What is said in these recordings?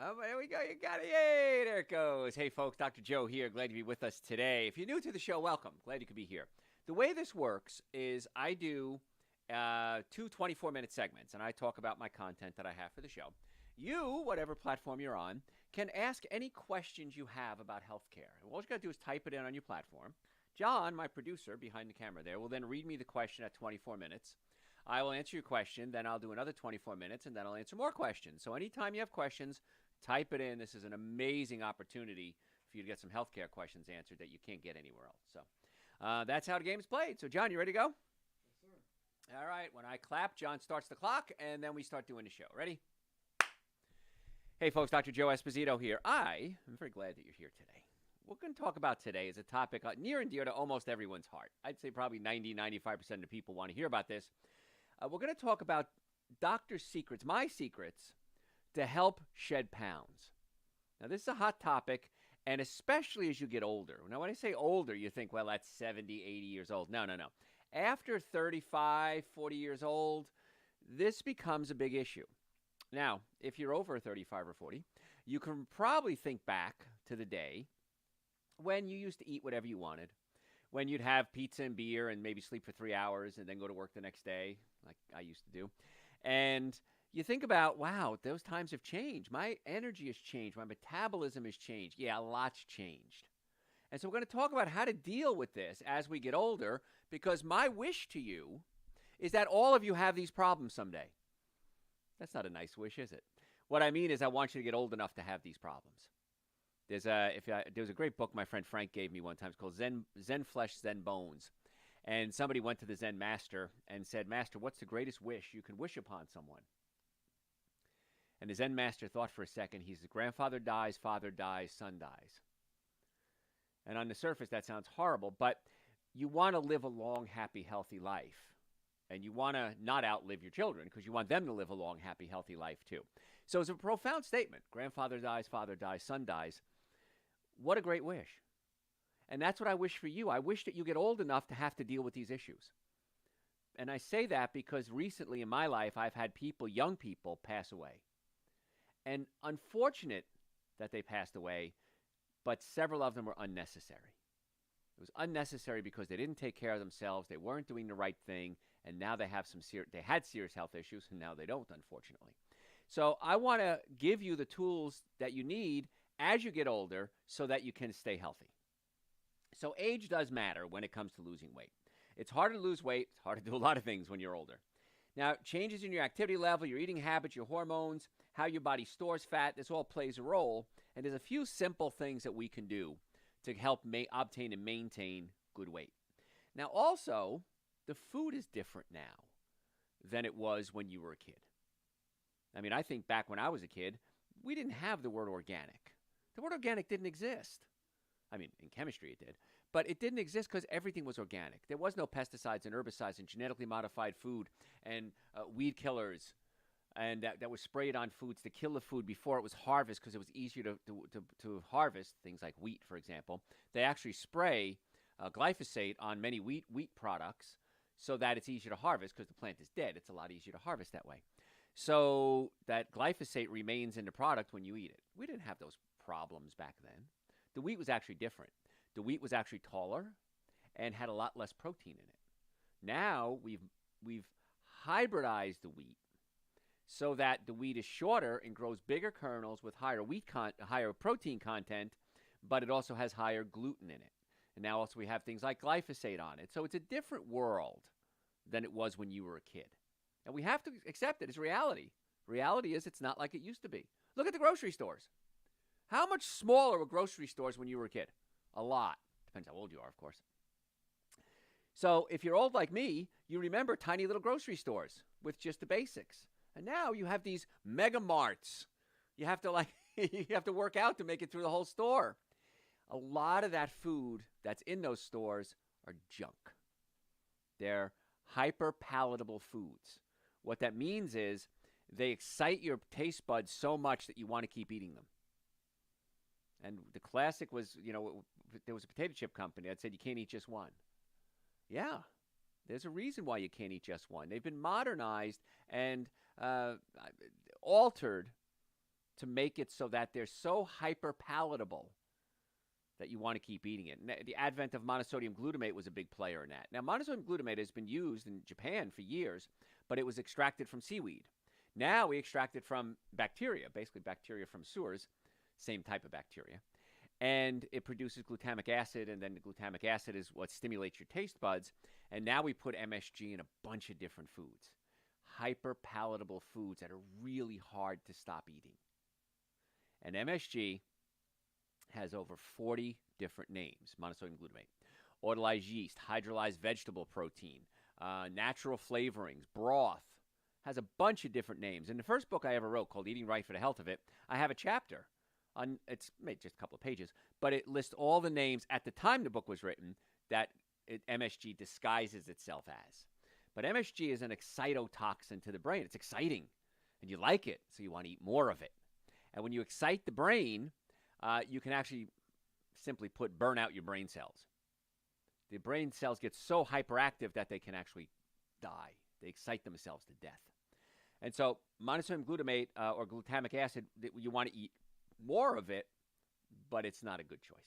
Oh, there we go. You got it. Yay, there it goes. Hey, folks, Dr. Joe here. Glad to be with us today. If you're new to the show, welcome. Glad you could be here. The way this works is I do two 24-minute segments, and I talk about my content that I have for the show. You, whatever platform you're on, can ask any questions you have about healthcare. And all you got to do is type it in on your platform. John, my producer behind the camera there, will then read me the question at 24 minutes. I will answer your question, then I'll do another 24 minutes, and then I'll answer more questions. So anytime you have questions, type it in. This is an amazing opportunity for you to get some healthcare questions answered that you can't get anywhere else. So that's how the game is played. So, John, you ready to go? Yes, sir. All right. When I clap, John starts the clock, and then we start doing the show. Ready? Hey, folks, Dr. Joe Esposito here. I am very glad that you're here today. What we're going to talk about today is a topic near and dear to almost everyone's heart. I'd say probably 95% of the people want to hear about this. We're going to talk about doctor's secrets, my secrets, to help shed pounds. Now, this is a hot topic, and especially as you get older. Now, when I say older, you think, well, that's 70, 80 years old. No. After 35, 40 years old, this becomes a big issue. Now, if you're over 35 or 40, you can probably think back to the day when you used to eat whatever you wanted, when you'd have pizza and beer and maybe sleep for 3 hours and then go to work the next day, like I used to do. And you think about, wow, those times have changed. My energy has changed. My metabolism has changed. Yeah, a lot's changed. And so we're going to talk about how to deal with this as we get older, because my wish to you is that all of you have these problems someday. That's not a nice wish, is it? What I mean is I want you to get old enough to have these problems. There's a great book my friend Frank gave me one time. It's called Zen Flesh, Zen Bones. And somebody went to the Zen master and said, Master, what's the greatest wish you can wish upon someone? And the Zen master thought for a second. He said, grandfather dies, father dies, son dies. And on the surface, that sounds horrible, but you want to live a long, happy, healthy life. And you want to not outlive your children because you want them to live a long, happy, healthy life too. So it's a profound statement. Grandfather dies, father dies, son dies. What a great wish. And that's what I wish for you. I wish that you get old enough to have to deal with these issues. And I say that because recently in my life, I've had people, young people, pass away. And unfortunate that they passed away, but several of them were unnecessary. It was unnecessary because they didn't take care of themselves, they weren't doing the right thing, and now they have they had serious health issues, and now they don't, unfortunately. So I want to give you the tools that you need as you get older so that you can stay healthy. So age does matter when it comes to losing weight. It's harder to lose weight. It's hard to do a lot of things when you're older. Now, changes in your activity level, your eating habits, your hormones, how your body stores fat, this all plays a role. And there's a few simple things that we can do to help obtain and maintain good weight. Now, also, the food is different now than it was when you were a kid. I mean, I think back when I was a kid, we didn't have the word organic. The word organic didn't exist. I mean, in chemistry it did. But it didn't exist because everything was organic. There was no pesticides and herbicides and genetically modified food and weed killers and that was sprayed on foods to kill the food before it was harvested because it was easier to harvest, things like wheat, for example. They actually spray glyphosate on many wheat products so that it's easier to harvest because the plant is dead. It's a lot easier to harvest that way. So that glyphosate remains in the product when you eat it. We didn't have those problems back then. The wheat was actually different. The wheat was actually taller and had a lot less protein in it. Now we've hybridized the wheat so that the wheat is shorter and grows bigger kernels with higher protein content, but it also has higher gluten in it. And now also we have things like glyphosate on it. So it's a different world than it was when you were a kid. And we have to accept it as reality. Reality is it's not like it used to be. Look at the grocery stores. How much smaller were grocery stores when you were a kid? A lot. Depends how old you are, of course. So if you're old like me, you remember tiny little grocery stores with just the basics. And now you have these mega marts. You have to you have to work out to make it through the whole store. A lot of that food that's in those stores are junk. They're hyper palatable foods. What that means is they excite your taste buds so much that you want to keep eating them. And the classic was, there was a potato chip company that said you can't eat just one. Yeah, there's a reason why you can't eat just one. They've been modernized and altered to make it so that they're so hyper palatable that you want to keep eating it. And the advent of monosodium glutamate was a big player in that. Now, monosodium glutamate has been used in Japan for years, but it was extracted from seaweed. Now we extract it from bacteria, basically bacteria from sewers, same type of bacteria. And it produces glutamic acid, and then the glutamic acid is what stimulates your taste buds. And now we put MSG in a bunch of different foods, hyper palatable foods that are really hard to stop eating. And MSG has over 40 different names, monosodium glutamate. Autolyzed yeast, hydrolyzed vegetable protein, natural flavorings, broth, has a bunch of different names. In the first book I ever wrote, called Eating Right for the Health of It, I have a chapter on, it's just a couple of pages, but it lists all the names at the time the book was written that MSG disguises itself as. But MSG is an excitotoxin to the brain. It's exciting, and you like it, so you want to eat more of it. And when you excite the brain, you can actually simply burn out your brain cells. The brain cells get so hyperactive that they can actually die. They excite themselves to death. And so monosodium glutamate or glutamic acid, you want to eat more of it, but it's not a good choice.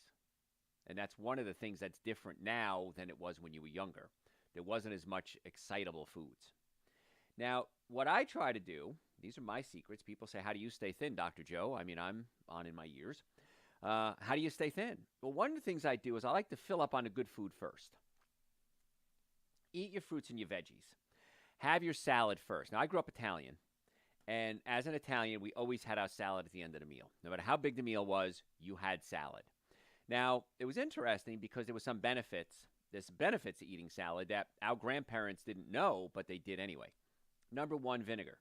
And that's one of the things that's different now than it was when you were younger. There wasn't as much excitable foods. Now, what I try to do, these are my secrets. People say, how do you stay thin, Dr. Joe? I mean, I'm on in my years. How do you stay thin? Well, one of the things I do is I like to fill up on the good food first. Eat your fruits and your veggies. Have your salad first. Now, I grew up Italian, and as an Italian, we always had our salad at the end of the meal. No matter how big the meal was, you had salad. Now, it was interesting because there was some benefits. There's benefits to eating salad that our grandparents didn't know, but they did anyway. Number one, vinegar.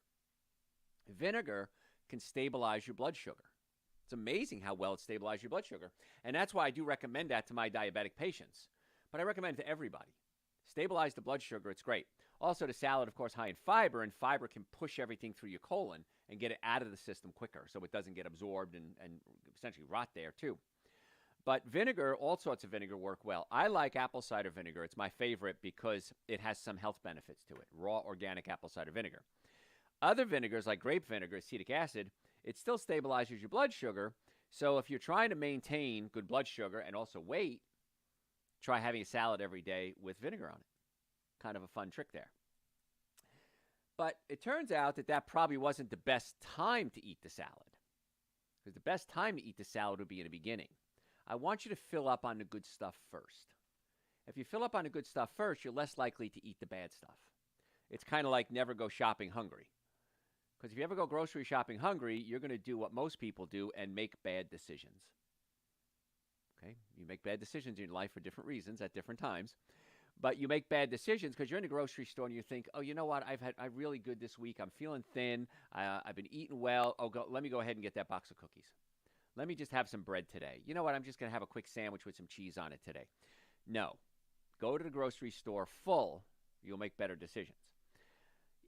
Vinegar can stabilize your blood sugar. It's amazing how well it stabilizes your blood sugar. And that's why I do recommend that to my diabetic patients. But I recommend it to everybody. Stabilize the blood sugar, it's great. Also, the salad, of course, high in fiber, and fiber can push everything through your colon and get it out of the system quicker so it doesn't get absorbed and essentially rot there, too. But vinegar, all sorts of vinegar work well. I like apple cider vinegar. It's my favorite because it has some health benefits to it, raw organic apple cider vinegar. Other vinegars, like grape vinegar, acetic acid, it still stabilizes your blood sugar. So if you're trying to maintain good blood sugar and also weight, try having a salad every day with vinegar on it. Kind of a fun trick there. But it turns out that probably wasn't the best time to eat the salad. Because the best time to eat the salad would be in the beginning. I want you to fill up on the good stuff first. If you fill up on the good stuff first, you're less likely to eat the bad stuff. It's kind of like never go shopping hungry. Because if you ever go grocery shopping hungry, you're going to do what most people do and make bad decisions. Okay? You make bad decisions in your life for different reasons at different times. But you make bad decisions because you're in the grocery store and you think, oh, you know what? I'm really good this week. I'm feeling thin. I've been eating well. Let me go ahead and get that box of cookies. Let me just have some bread today. You know what? I'm just going to have a quick sandwich with some cheese on it today. No. Go to the grocery store full. You'll make better decisions.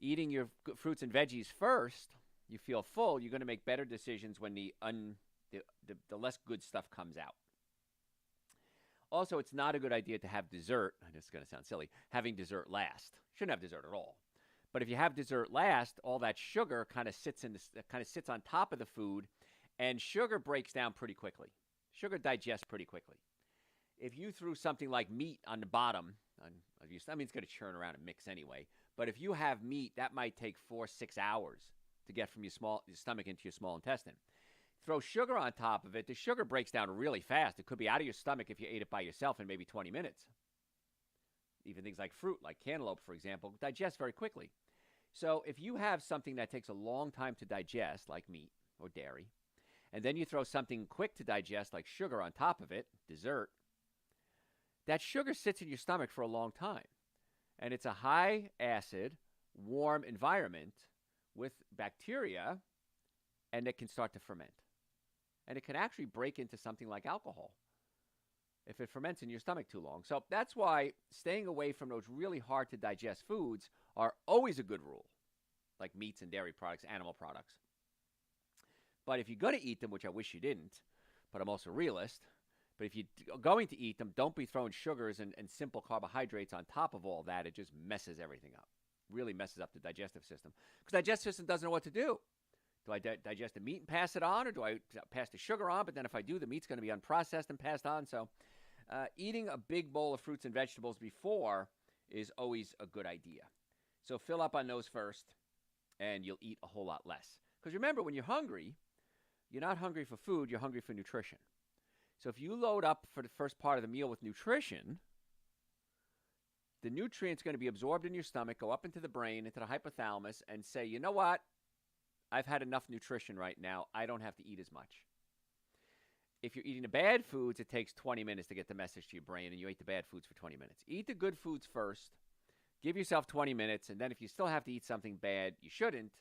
Eating your fruits and veggies first, you feel full, you're going to make better decisions when the less good stuff comes out. Also, it's not a good idea to have dessert. This is going to sound silly. Having dessert last. Shouldn't have dessert at all. But if you have dessert last, all that sugar kind of sits on top of the food, and sugar breaks down pretty quickly. Sugar digests pretty quickly. If you threw something like meat on the bottom, it's going to churn around and mix anyway. But if you have meat, that might take 4-6 hours to get from your stomach into your small intestine. Throw sugar on top of it. The sugar breaks down really fast. It could be out of your stomach if you ate it by yourself in maybe 20 minutes. Even things like fruit, like cantaloupe, for example, digest very quickly. So if you have something that takes a long time to digest, like meat or dairy, and then you throw something quick to digest, like sugar on top of it, dessert, that sugar sits in your stomach for a long time. And it's a high acid, warm environment with bacteria, and it can start to ferment. And it can actually break into something like alcohol if it ferments in your stomach too long. So that's why staying away from those really hard to digest foods are always a good rule, like meats and dairy products, animal products. But if you're going to eat them, which I wish you didn't, but I'm also a realist, but if you're going to eat them, don't be throwing sugars and simple carbohydrates on top of all that. It just messes everything up. Really messes up the digestive system. Because the digestive system doesn't know what to do. Do I digest the meat and pass it on, or do I pass the sugar on? But then if I do, the meat's going to be unprocessed and passed on. So eating a big bowl of fruits and vegetables before is always a good idea. So fill up on those first, and you'll eat a whole lot less. Because remember, when you're hungry, you're not hungry for food, you're hungry for nutrition. So if you load up for the first part of the meal with nutrition, the nutrient's going to be absorbed in your stomach, go up into the brain, into the hypothalamus, and say, you know what? I've had enough nutrition right now. I don't have to eat as much. If you're eating the bad foods, it takes 20 minutes to get the message to your brain, and you ate the bad foods for 20 minutes. Eat the good foods first. Give yourself 20 minutes, and then if you still have to eat something bad you shouldn't,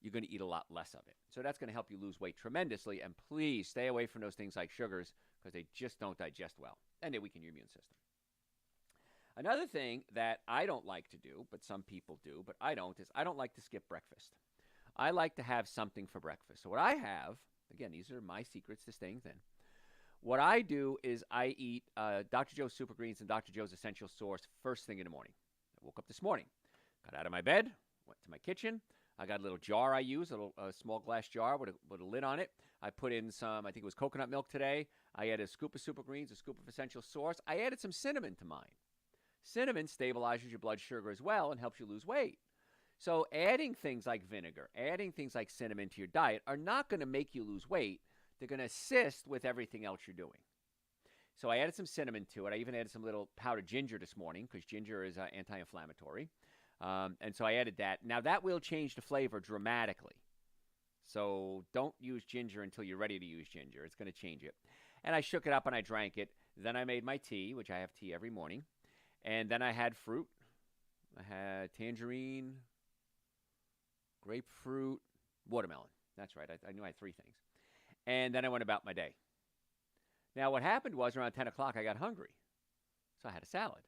you're going to eat a lot less of it. So that's going to help you lose weight tremendously, and please stay away from those things like sugars because they just don't digest well, and they weaken your immune system. Another thing that I don't like to do, but some people do, but I don't, is I don't like to skip breakfast. I like to have something for breakfast. So what I have, again, these are my secrets to staying thin. What I do is I eat Dr. Joe's Super Greens and Dr. Joe's Essential Source first thing in the morning. I woke up this morning, got out of my bed, went to my kitchen. I got a little jar I use, a small glass jar with a lid on it. I put in some, I think it was coconut milk today. I added a scoop of Super Greens, a scoop of Essential Source. I added some cinnamon to mine. Cinnamon stabilizes your blood sugar as well and helps you lose weight. So adding things like vinegar, adding things like cinnamon to your diet are not going to make you lose weight. They're going to assist with everything else you're doing. So I added some cinnamon to it. I even added some little powdered ginger this morning because ginger is anti-inflammatory. And so I added that. Now that will change the flavor dramatically. So don't use ginger until you're ready to use ginger. It's going to change it. And I shook it up and I drank it. Then I made my tea, which I have tea every morning. And then I had fruit. I had tangerine, grapefruit, watermelon. That's right. I knew I had 3 things. And then I went about my day. Now, what happened was around 10 o'clock, I got hungry. So I had a salad.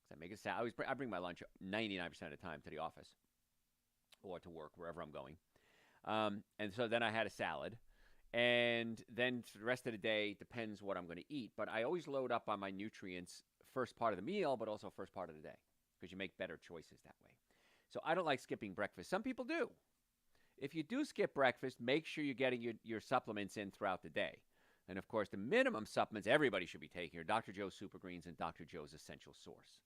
So I make a salad. I bring my lunch 99% of the time to the office or to work, wherever I'm going. And so then I had a salad. And then for the rest of the day, depends what I'm going to eat. But I always load up on my nutrients first part of the meal, but also first part of the day because you make better choices that way. So I don't like skipping breakfast. Some people do. If you do skip breakfast, make sure you're getting your supplements in throughout the day. And, of course, the minimum supplements everybody should be taking are Dr. Joe's Super Greens and Dr. Joe's Essential Source.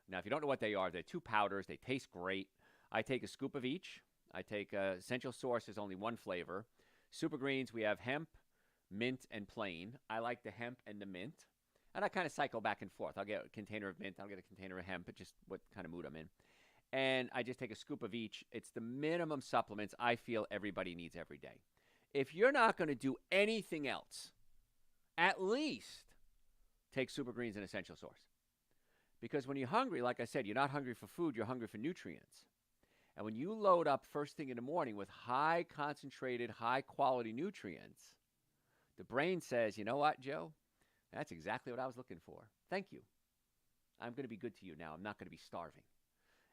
Now, if you don't know what they are, they're 2 powders. They taste great. I take a scoop of each. I take Essential Source is only 1 flavor. Super Greens, we have hemp, mint, and plain. I like the hemp and the mint. And I kind of cycle back and forth. I'll get a container of mint. I'll get a container of hemp, just what kind of mood I'm in. And I just take a scoop of each. It's the minimum supplements I feel everybody needs every day. If you're not going to do anything else, at least take Super Greens and Essential Source. Because when you're hungry, like I said, you're not hungry for food, you're hungry for nutrients. And when you load up first thing in the morning with high concentrated, high quality nutrients, the brain says, you know what, Joe? That's exactly what I was looking for. Thank you. I'm going to be good to you now. I'm not going to be starving.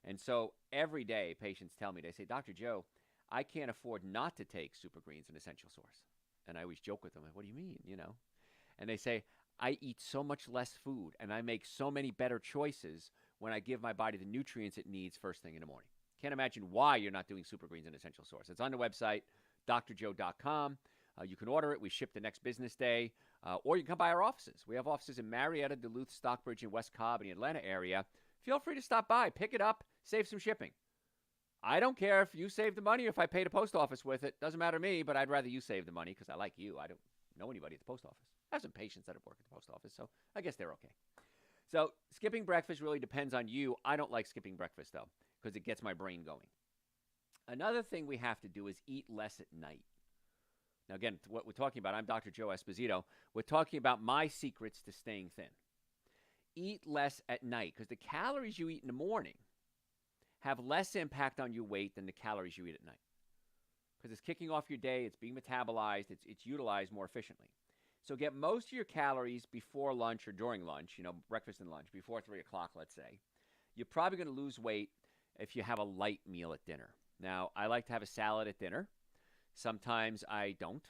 And so every day, patients tell me, they say, Dr. Joe, I can't afford not to take Super Greens and Essential Source. And I always joke with them, what do you mean, And they say, I eat so much less food, and I make so many better choices when I give my body the nutrients it needs first thing in the morning. Can't imagine why you're not doing Super Greens and Essential Source. It's on the website, drjoe.com. You can order it. We ship the next business day. Or you can come by our offices. We have offices in Marietta, Duluth, Stockbridge, and West Cobb in the Atlanta area. Feel free to stop by, pick it up, save some shipping. I don't care if you save the money or if I pay the post office with it. Doesn't matter to me, but I'd rather you save the money because I like you. I don't know anybody at the post office. I have some patients that have worked at the post office, so I guess they're okay. So skipping breakfast really depends on you. I don't like skipping breakfast, though, because it gets my brain going. Another thing we have to do is eat less at night. Now, again, what we're talking about, I'm Dr. Joe Esposito. We're talking about my secrets to staying thin. Eat less at night because the calories you eat in the morning have less impact on your weight than the calories you eat at night. Because it's kicking off your day, it's being metabolized, it's utilized more efficiently. So get most of your calories before lunch or during lunch, breakfast and lunch, before 3 o'clock, let's say. You're probably going to lose weight if you have a light meal at dinner. Now, I like to have a salad at dinner. Sometimes I don't.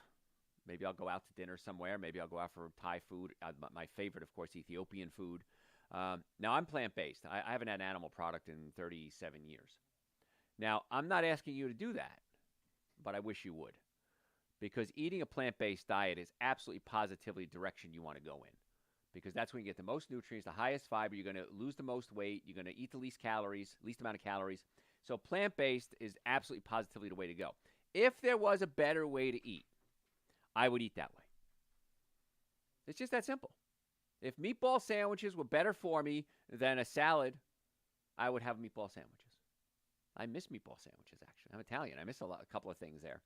Maybe I'll go out to dinner somewhere. Maybe I'll go out for Thai food. My favorite, of course, Ethiopian food. Now, I'm plant-based. I haven't had an animal product in 37 years. Now, I'm not asking you to do that. but I wish you would. Because eating a plant-based diet is absolutely positively the direction you want to go in. Because that's when you get the most nutrients, the highest fiber, you're going to lose the most weight, you're going to eat the least calories, least amount of calories. So plant-based is absolutely positively the way to go. If there was a better way to eat, I would eat that way. It's just that simple. If meatball sandwiches were better for me than a salad, I would have meatball sandwiches. I miss meatball sandwiches, actually. I'm Italian. I miss a couple of things there.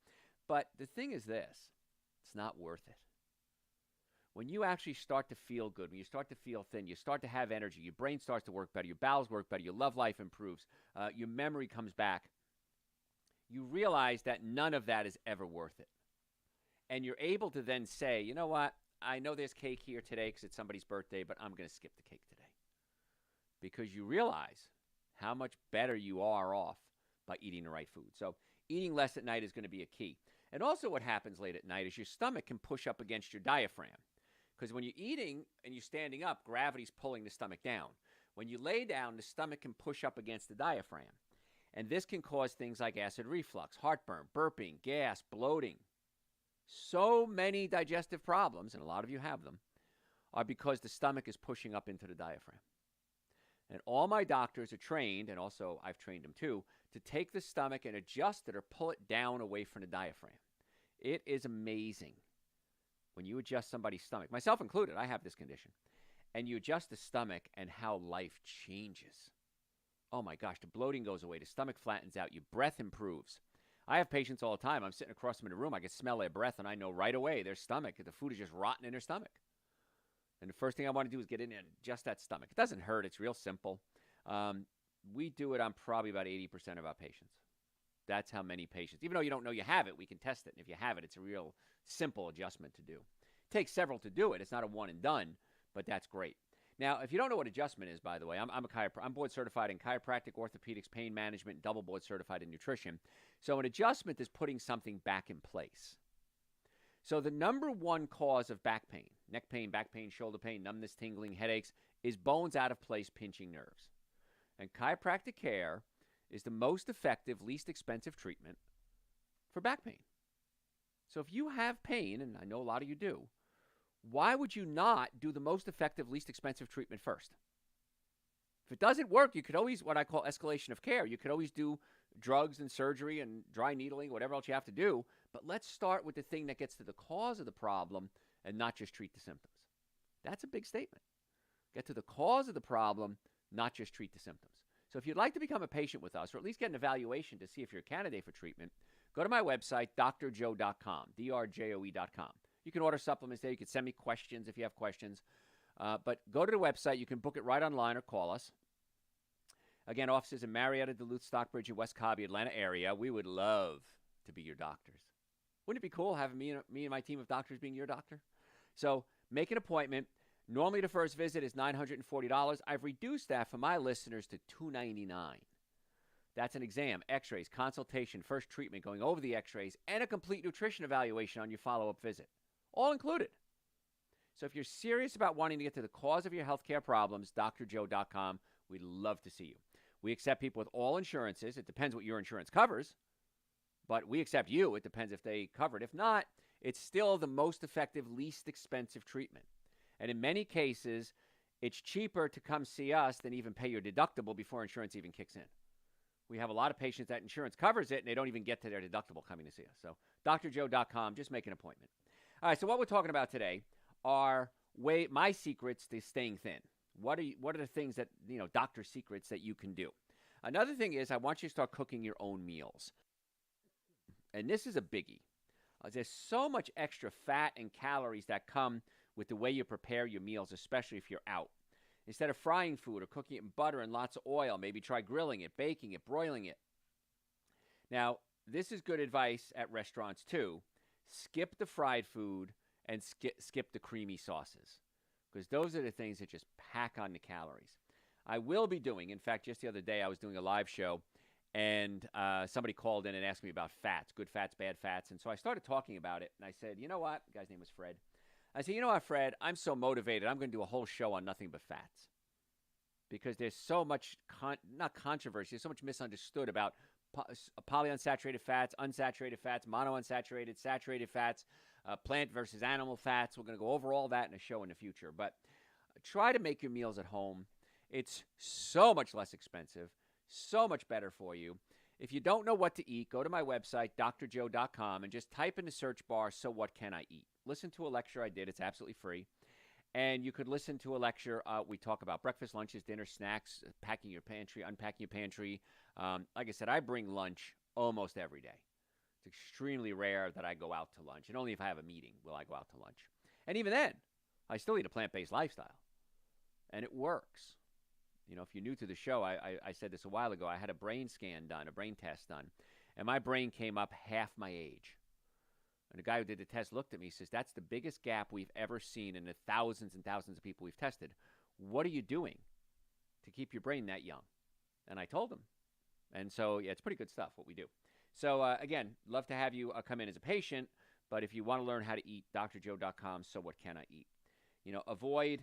But the thing is this, it's not worth it. When you actually start to feel good, when you start to feel thin, you start to have energy, your brain starts to work better, your bowels work better, your love life improves, your memory comes back, you realize that none of that is ever worth it. And you're able to then say, you know what, I know there's cake here today because it's somebody's birthday, but I'm going to skip the cake today. Because you realize how much better you are off by eating the right food. So eating less at night is going to be a key. And also what happens late at night is your stomach can push up against your diaphragm. Because when you're eating and you're standing up, gravity's pulling the stomach down. When you lay down, the stomach can push up against the diaphragm. And this can cause things like acid reflux, heartburn, burping, gas, bloating. So many digestive problems, and a lot of you have them, are because the stomach is pushing up into the diaphragm. And all my doctors are trained, and also I've trained them too, to take the stomach and adjust it or pull it down away from the diaphragm. It is amazing when you adjust somebody's stomach, myself included, I have this condition, and you adjust the stomach and how life changes. Oh my gosh, the bloating goes away, the stomach flattens out, your breath improves. I have patients all the time. I'm sitting across from in a room, I can smell their breath, and I know right away their stomach, the food is just rotten in their stomach. And the first thing I want to do is get in there and adjust that stomach. It doesn't hurt. It's real simple. We do it on probably about 80% of our patients. That's how many patients. Even though you don't know you have it, we can test it. And if you have it, it's a real simple adjustment to do. It takes several to do it. It's not a one and done, but that's great. Now, if you don't know what adjustment is, by the way, I'm board certified in chiropractic, orthopedics, pain management, and double board certified in nutrition. So an adjustment is putting something back in place. So the number one cause of back pain, neck pain, back pain, shoulder pain, numbness, tingling, headaches, is bones out of place, pinching nerves. And chiropractic care is the most effective, least expensive treatment for back pain. So if you have pain, and I know a lot of you do, why would you not do the most effective, least expensive treatment first? If it doesn't work, you could always, what I call escalation of care, you could always do drugs and surgery and dry needling, whatever else you have to do. But let's start with the thing that gets to the cause of the problem and not just treat the symptoms. That's a big statement. Get to the cause of the problem, not just treat the symptoms. So if you'd like to become a patient with us, or at least get an evaluation to see if you're a candidate for treatment, go to my website, drjoe.com, drjoe.com. You can order supplements there. You can send me questions if you have questions. But go to the website. You can book it right online or call us. Again, offices in Marietta, Duluth, Stockbridge, and West Cobby, Atlanta area. We would love to be your doctors. Wouldn't it be cool having me and my team of doctors being your doctor? So make an appointment. Normally the first visit is $940. I've reduced that for my listeners to $299. That's an exam, x-rays, consultation, first treatment, going over the x-rays, and a complete nutrition evaluation on your follow-up visit. All included. So if you're serious about wanting to get to the cause of your healthcare problems, drjoe.com. We'd love to see you. We accept people with all insurances. It depends what your insurance covers. But we accept you. It depends if they cover it. If not, it's still the most effective, least expensive treatment. And in many cases, it's cheaper to come see us than even pay your deductible before insurance even kicks in. We have a lot of patients that insurance covers it, and they don't even get to their deductible coming to see us. So drjoe.com, just make an appointment. All right, so what we're talking about today are my secrets to staying thin. What are the things that, doctor secrets that you can do? Another thing is I want you to start cooking your own meals. And this is a biggie. There's so much extra fat and calories that come with the way you prepare your meals, especially if you're out. Instead of frying food or cooking it in butter and lots of oil, maybe try grilling it, baking it, broiling it. Now, this is good advice at restaurants too. Skip the fried food and skip the creamy sauces, because those are the things that just pack on the calories. I will be doing, in fact, just the other day I was doing a live show, and somebody called in and asked me about fats, good fats, bad fats. And so I started talking about it, and I said, you know what? The guy's name was Fred. I said, you know what, Fred? I'm so motivated. I'm going to do a whole show on nothing but fats, because there's so much, not controversy, there's so much misunderstood about polyunsaturated fats, unsaturated fats, monounsaturated, saturated fats, plant versus animal fats. We're going to go over all that in a show in the future. But try to make your meals at home. It's so much less expensive, so much better for you. If you don't know what to eat, go to my website, drjoe.com, and just type in the search bar, so what can I eat? Listen to a lecture I did. It's absolutely free. And you could listen to a lecture. We talk about breakfast, lunches, dinner, snacks, packing your pantry, unpacking your pantry. Like I said, I bring lunch almost every day. It's extremely rare that I go out to lunch. And only if I have a meeting will I go out to lunch. And even then, I still eat a plant-based lifestyle. And it works. You know, if you're new to the show, I said this a while ago. I had a brain scan done, a brain test done. And my brain came up half my age. And the guy who did the test looked at me and says, that's the biggest gap we've ever seen in the thousands and thousands of people we've tested. What are you doing to keep your brain that young? And I told him. And so, yeah, it's pretty good stuff, what we do. So, again, love to have you come in as a patient. But if you want to learn how to eat, drjoe.com, so what can I eat? You know, avoid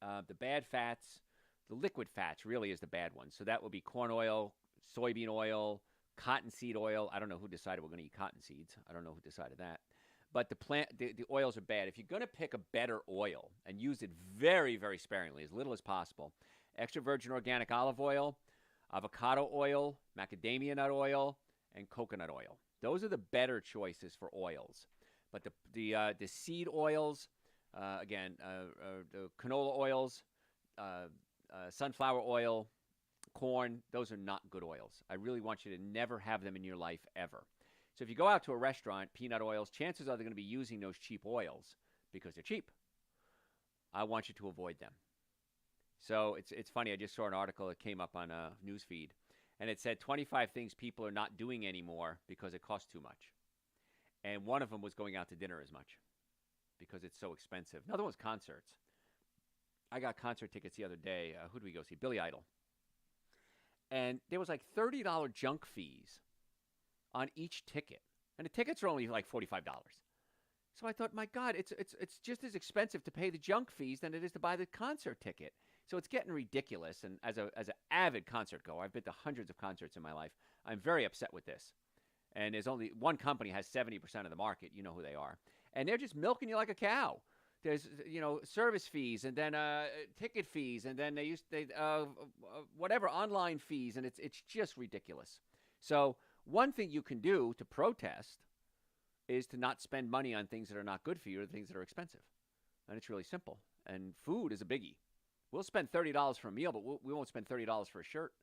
the bad fats. The liquid fats really is the bad one. So that would be corn oil, soybean oil, cottonseed oil. I don't know who decided we're going to eat cotton seeds. I don't know who decided that. But the oils are bad. If you're going to pick a better oil and use it very, very sparingly, as little as possible, extra virgin organic olive oil, avocado oil, macadamia nut oil, and coconut oil. Those are the better choices for oils. But the seed oils, the canola oils, sunflower oil, corn, those are not good oils. I really want you to never have them in your life ever. So if you go out to a restaurant, peanut oils, chances are they're going to be using those cheap oils because they're cheap. I want you to avoid them. So it's funny. I just saw an article that came up on a news feed, and it said 25 things people are not doing anymore because it costs too much. And one of them was going out to dinner as much because it's so expensive. Another one's concerts. I got concert tickets the other day. Who did we go see? Billy Idol. And there was like $30 junk fees on each ticket. And the tickets are only like $45. So I thought, my God, it's just as expensive to pay the junk fees than it is to buy the concert ticket. So it's getting ridiculous. And as an avid concert goer, I've been to hundreds of concerts in my life. I'm very upset with this. And there's only one company has 70% of the market. You know who they are. And they're just milking you like a cow. There's, service fees and then ticket fees and then whatever online fees, and it's just ridiculous. So one thing you can do to protest is to not spend money on things that are not good for you or things that are expensive, and it's really simple. And food is a biggie. We'll spend $30 for a meal, but we won't spend $30 for a shirt.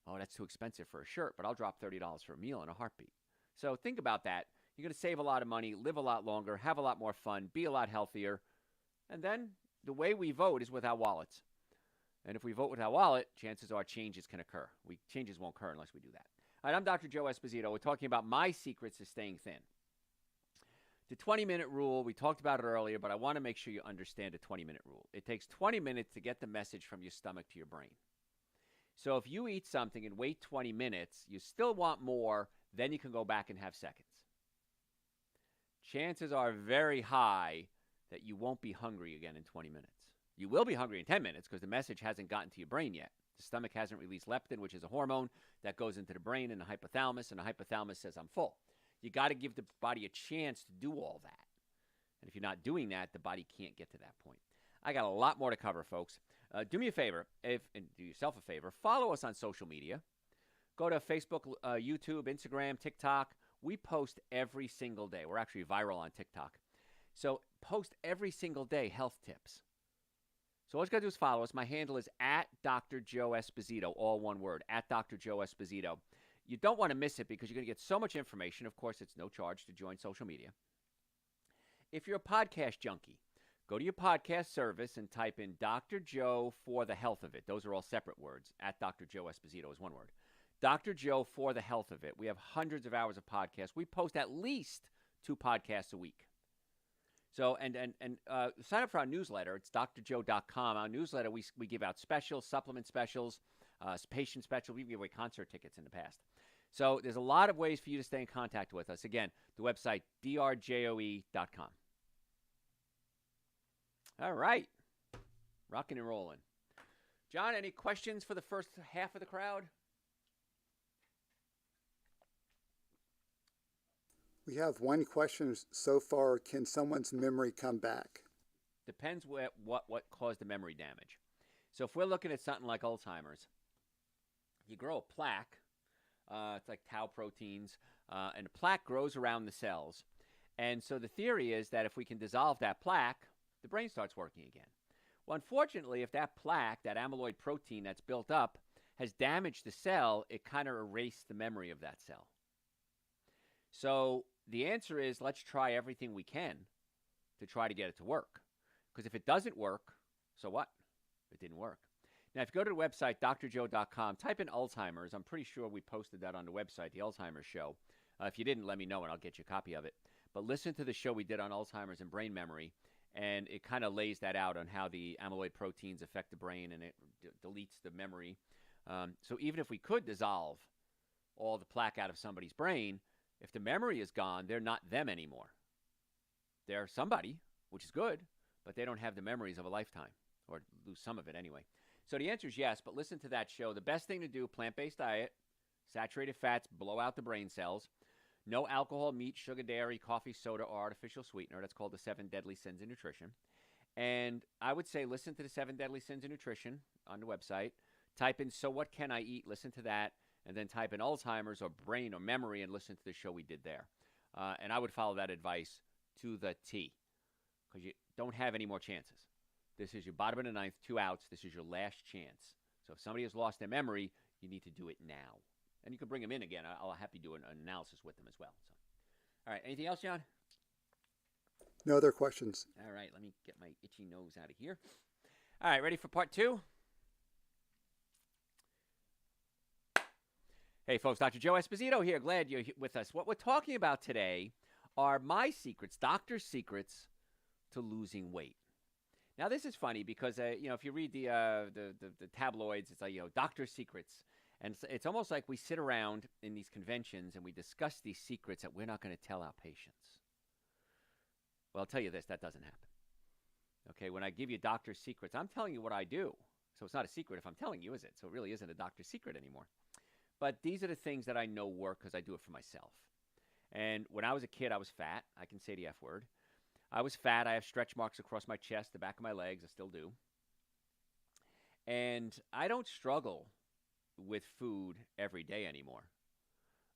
Oh, that's too expensive for a shirt, but I'll drop $30 for a meal in a heartbeat. So think about that. You're going to save a lot of money, live a lot longer, have a lot more fun, be a lot healthier. And then the way we vote is with our wallets. And if we vote with our wallet, chances are changes can occur. Changes won't occur unless we do that. All right, I'm Dr. Joe Esposito. We're talking about my secrets to staying thin. The 20-minute rule, we talked about it earlier, but I want to make sure you understand the 20-minute rule. It takes 20 minutes to get the message from your stomach to your brain. So if you eat something and wait 20 minutes, you still want more, then you can go back and have seconds. Chances are very high that you won't be hungry again in 20 minutes. You will be hungry in 10 minutes because the message hasn't gotten to your brain yet. The stomach hasn't released leptin, which is a hormone that goes into the brain and the hypothalamus, and the hypothalamus says, I'm full. You got to give the body a chance to do all that. And if you're not doing that, the body can't get to that point. I got a lot more to cover, folks. Do me a favor, and do yourself a favor, follow us on social media. Go to Facebook, YouTube, Instagram, TikTok. We post every single day. We're actually viral on TikTok. So post every single day health tips. So all you got to do is follow us. My handle is at Dr. Joe Esposito, all one word, at Dr. Joe Esposito. You don't want to miss it because you're going to get so much information. Of course, it's no charge to join social media. If you're a podcast junkie, go to your podcast service and type in Dr. Joe for the health of it. Those are all separate words. At Dr. Joe Esposito is one word. Dr. Joe for the health of it. We have hundreds of hours of podcasts. We post at least 2 podcasts a week. So, and sign up for our newsletter. It's drjoe.com. Our newsletter, we give out specials, supplement specials, patient specials. We give away concert tickets in the past. So there's a lot of ways for you to stay in contact with us. Again, the website, drjoe.com. All right. Rocking and rolling. John, any questions for the first half of the crowd? We have one question so far. Can someone's memory come back? Depends what caused the memory damage. So if we're looking at something like Alzheimer's, you grow a plaque. It's like tau proteins, and the plaque grows around the cells. And so the theory is that if we can dissolve that plaque, the brain starts working again. Well, unfortunately, if that plaque, that amyloid protein that's built up, has damaged the cell, it kind of erased the memory of that cell. So the answer is let's try everything we can to try to get it to work. Because if it doesn't work, so what? It didn't work. Now, if you go to the website, drjoe.com, type in Alzheimer's. I'm pretty sure we posted that on the website, the Alzheimer's show. If you didn't, let me know and I'll get you a copy of it. But listen to the show we did on Alzheimer's and brain memory, and it kind of lays that out on how the amyloid proteins affect the brain, and it deletes the memory. So even if we could dissolve all the plaque out of somebody's brain, if the memory is gone, they're not them anymore. They're somebody, which is good, but they don't have the memories of a lifetime, or lose some of it anyway. So the answer is yes, but listen to that show. The best thing to do, plant-based diet, saturated fats, blow out the brain cells, no alcohol, meat, sugar, dairy, coffee, soda, or artificial sweetener. That's called the 7 Deadly Sins of Nutrition. And I would say listen to the 7 Deadly Sins of Nutrition on the website. Type in, so what can I eat? Listen to that. And then type in Alzheimer's or brain or memory and listen to the show we did there. And I would follow that advice to the T, because you don't have any more chances. This is your bottom of the ninth, 2 outs. This is your last chance. So if somebody has lost their memory, you need to do it now. And you can bring them in again. I'll happy do an analysis with them as well. So, all right, anything else, John? No other questions. All right, let me get my itchy nose out of here. All right, ready for part 2? Hey, folks, Dr. Joe Esposito here. Glad you're with us. What we're talking about today are my secrets, doctor's secrets to losing weight. Now, this is funny because, if you read the tabloids, it's like, doctor's secrets. And it's almost like we sit around in these conventions and we discuss these secrets that we're not going to tell our patients. Well, I'll tell you this, that doesn't happen. Okay, when I give you doctor's secrets, I'm telling you what I do. So it's not a secret if I'm telling you, is it? So it really isn't a doctor's secret anymore. But these are the things that I know work because I do it for myself. And when I was a kid, I was fat. I can say the F word. I was fat. I have stretch marks across my chest, the back of my legs. I still do. And I don't struggle with food every day anymore.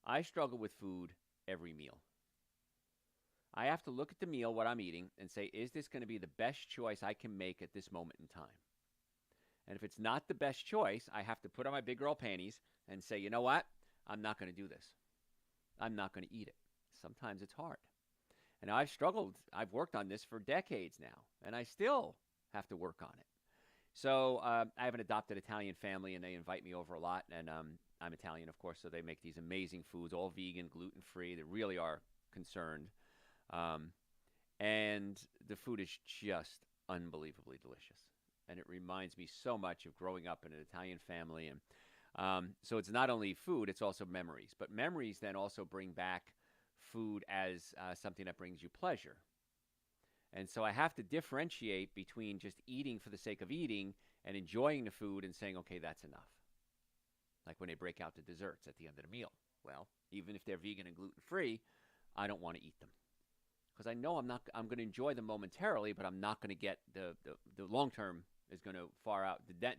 I struggle with food every meal. I have to look at the meal, what I'm eating, and say, is this going to be the best choice I can make at this moment in time? And if it's not the best choice, I have to put on my big girl panties and say, you know what? I'm not going to do this. I'm not going to eat it. Sometimes it's hard. And I've struggled. I've worked on this for decades now, and I still have to work on it. So I have an adopted Italian family, and they invite me over a lot. And I'm Italian, of course, so they make these amazing foods, all vegan, gluten-free. They really are concerned. And the food is just unbelievably delicious. And it reminds me so much of growing up in an Italian family. And so it's not only food, it's also memories. But memories then also bring back food as something that brings you pleasure. And so I have to differentiate between just eating for the sake of eating and enjoying the food and saying, okay, that's enough. Like when they break out the desserts at the end of the meal. Well, even if they're vegan and gluten-free, I don't want to eat them. Because I know I'm going to enjoy them momentarily, but I'm not going to get the long term is going to far out. The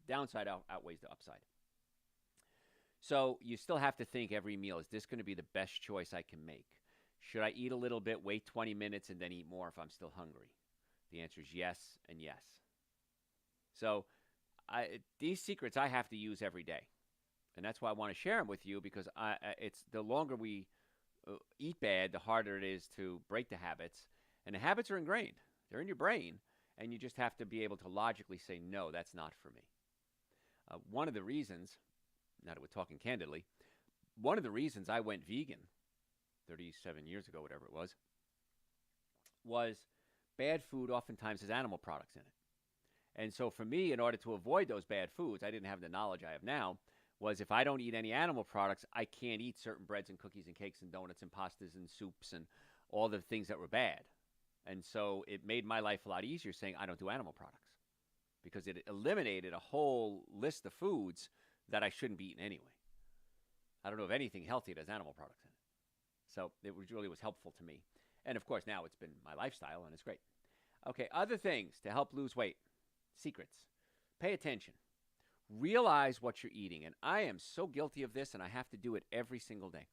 downside outweighs the upside. So you still have to think every meal, is this going to be the best choice I can make? Should I eat a little bit, wait 20 minutes, and then eat more if I'm still hungry? The answer is yes and yes. So these secrets I have to use every day. And that's why I want to share them with you, because it's the longer we eat bad, the harder it is to break the habits. And the habits are ingrained. They're in your brain. And you just have to be able to logically say, no, that's not for me. One of the reasons, now that we're talking candidly, one of the reasons I went vegan 37 years ago, whatever it was bad food oftentimes has animal products in it. And so for me, in order to avoid those bad foods, I didn't have the knowledge I have now, was if I don't eat any animal products, I can't eat certain breads and cookies and cakes and donuts and pastas and soups and all the things that were bad. And so it made my life a lot easier saying I don't do animal products, because it eliminated a whole list of foods that I shouldn't be eating anyway. I don't know of anything healthy that has animal products in it. So it really was helpful to me. And of course, now it's been my lifestyle and it's great. Okay, other things to help lose weight. Secrets. Pay attention. Realize what you're eating. And I am so guilty of this, and I have to do it every single day.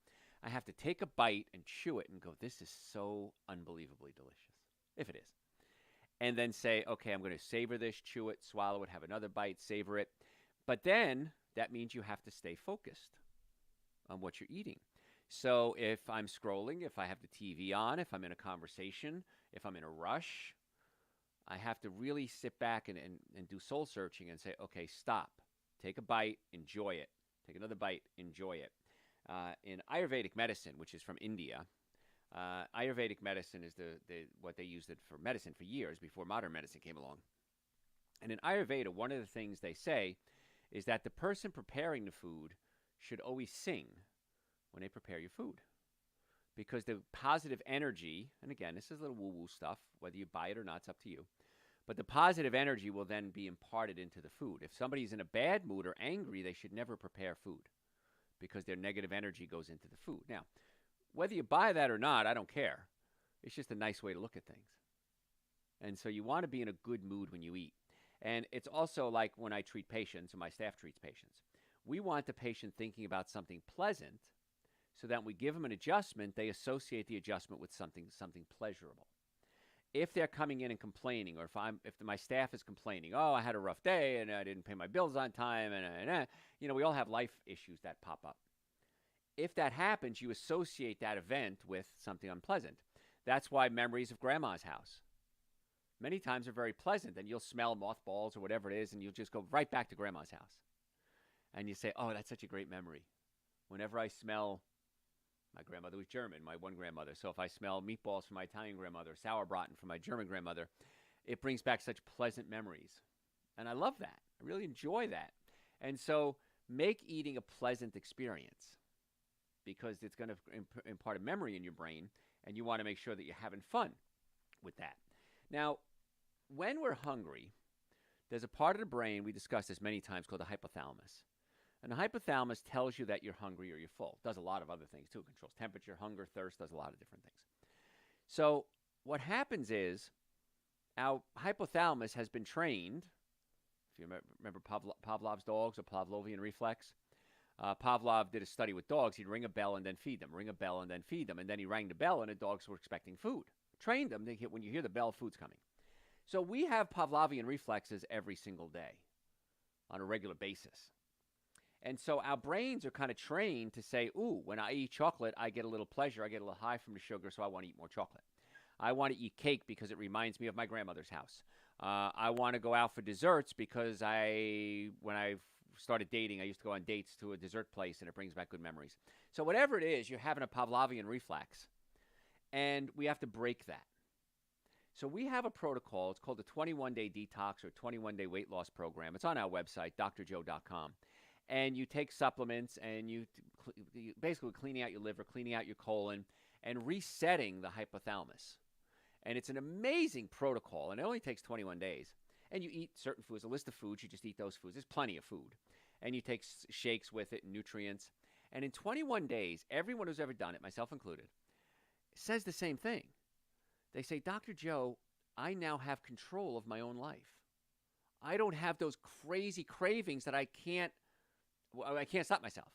I have to take a bite and chew it and go, this is so unbelievably delicious, if it is. And then say, okay, I'm going to savor this, chew it, swallow it, have another bite, savor it. But then that means you have to stay focused on what you're eating. So if I'm scrolling, if I have the TV on, if I'm in a conversation, if I'm in a rush, I have to really sit back and do soul searching and say, okay, stop. Take a bite, enjoy it. Take another bite, enjoy it. In Ayurvedic medicine, which is from India, Ayurvedic medicine is what they used it for medicine for years before modern medicine came along. And in Ayurveda, one of the things they say is that the person preparing the food should always sing when they prepare your food. Because the positive energy, and again, this is a little woo-woo stuff, whether you buy it or not, it's up to you. But the positive energy will then be imparted into the food. If somebody's in a bad mood or angry, they should never prepare food because their negative energy goes into the food. Now, whether you buy that or not, I don't care. It's just a nice way to look at things. And so you want to be in a good mood when you eat. And it's also like when I treat patients, or my staff treats patients. We want the patient thinking about something pleasant so that when we give them an adjustment, they associate the adjustment with something pleasurable. If they're coming in and complaining, or if my staff is complaining, oh, I had a rough day and I didn't pay my bills on time, and we all have life issues that pop up. If that happens, you associate that event with something unpleasant. That's why memories of grandma's house many times are very pleasant, and you'll smell mothballs or whatever it is, and you'll just go right back to grandma's house. And you say, oh, that's such a great memory. Whenever I smell, my grandmother was German, my one grandmother. So if I smell meatballs from my Italian grandmother, sauerbraten from my German grandmother, it brings back such pleasant memories. And I love that. I really enjoy that. And so make eating a pleasant experience because it's going to impart a memory in your brain, and you want to make sure that you're having fun with that. Now, when we're hungry, there's a part of the brain, we discussed this many times, called the hypothalamus. And the hypothalamus tells you that you're hungry or you're full. It does a lot of other things too. It controls temperature, hunger, thirst, does a lot of different things. So what happens is our hypothalamus has been trained. If you remember Pavlov's dogs, or Pavlovian reflex. Pavlov did a study with dogs. He'd ring a bell and then feed them, ring a bell and then feed them. And then he rang the bell and the dogs were expecting food. Trained them. When you hear the bell, food's coming. So we have Pavlovian reflexes every single day on a regular basis. And so our brains are kind of trained to say, ooh, when I eat chocolate, I get a little pleasure. I get a little high from the sugar, so I want to eat more chocolate. I want to eat cake because it reminds me of my grandmother's house. I want to go out for desserts because when I started dating, I used to go on dates to a dessert place, and it brings back good memories. So whatever it is, you're having a Pavlovian reflex, and we have to break that. So we have a protocol. It's called the 21-Day Detox or 21-Day Weight Loss Program. It's on our website, drjoe.com. And you take supplements, and you basically cleaning out your liver, cleaning out your colon, and resetting the hypothalamus. And it's an amazing protocol, and it only takes 21 days. And you eat certain foods, a list of foods, you just eat those foods. There's plenty of food. And you take shakes with it, nutrients. And in 21 days, everyone who's ever done it, myself included, says the same thing. They say, Dr. Joe, I now have control of my own life. I don't have those crazy cravings that I can't stop myself.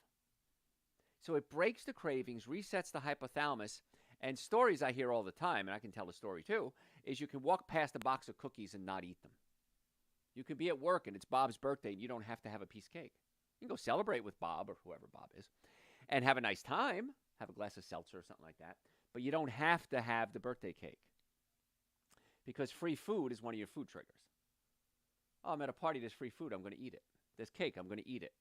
So it breaks the cravings, resets the hypothalamus, and stories I hear all the time, and I can tell a story too, is you can walk past a box of cookies and not eat them. You can be at work and it's Bob's birthday and you don't have to have a piece of cake. You can go celebrate with Bob or whoever Bob is and have a nice time, have a glass of seltzer or something like that, but you don't have to have the birthday cake because free food is one of your food triggers. Oh, I'm at a party, there's free food, I'm going to eat it. There's cake, I'm going to eat it.